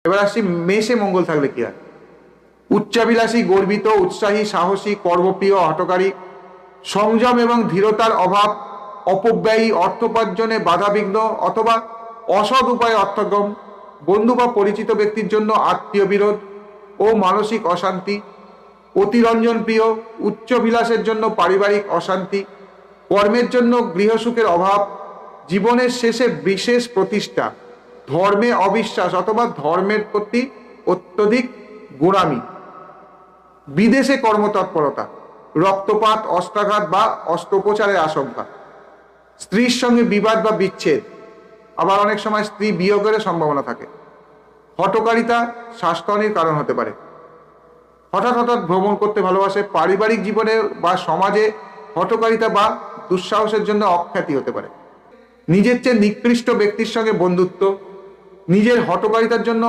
এবার আসছি মেষে মঙ্গল থাকলে কি হয়। উচ্চাভিলাষী, গর্বিত, উৎসাহী, সাহসী, কর্মপ্রিয়, হঠকারী, সংযম এবং ধীরতার অভাব, অপব্যয়ী, অর্থোপার্জনে বাধাবিঘ্ন অথবা অসৎ উপায়ে অর্থগম, বন্ধু বা পরিচিত ব্যক্তির জন্য আত্মীয় বিরোধ ও মানসিক অশান্তি, অতিরঞ্জন প্রিয়, উচ্চাভিলাষের জন্য পারিবারিক অশান্তি, কর্মের জন্য গৃহসুখের অভাব, জীবনের শেষে বিশেষ প্রতিষ্ঠা, ধর্মে অবিশ্বাস অথবা ধর্মের প্রতি অত্যধিক গোঁড়ামি, বিদেশে কর্মতৎপরতা, রক্তপাত, অস্ত্রাঘাত বা অস্ত্রোপচারের আশঙ্কা, স্ত্রীর সঙ্গে বিবাদ বা বিচ্ছেদ, আবার অনেক সময় স্ত্রী বিয়োগের সম্ভাবনা থাকে, হঠকারিতা স্বাস্থ্যহানির কারণ হতে পারে, হঠাৎ হঠাৎ ভ্রমণ করতে ভালোবাসে, পারিবারিক জীবনে বা সমাজে হঠকারিতা বা দুঃসাহসের জন্য অখ্যাতি হতে পারে, নিজের চেয়ে নিকৃষ্ট ব্যক্তির সঙ্গে বন্ধুত্ব, নিজের হঠকারিতার জন্য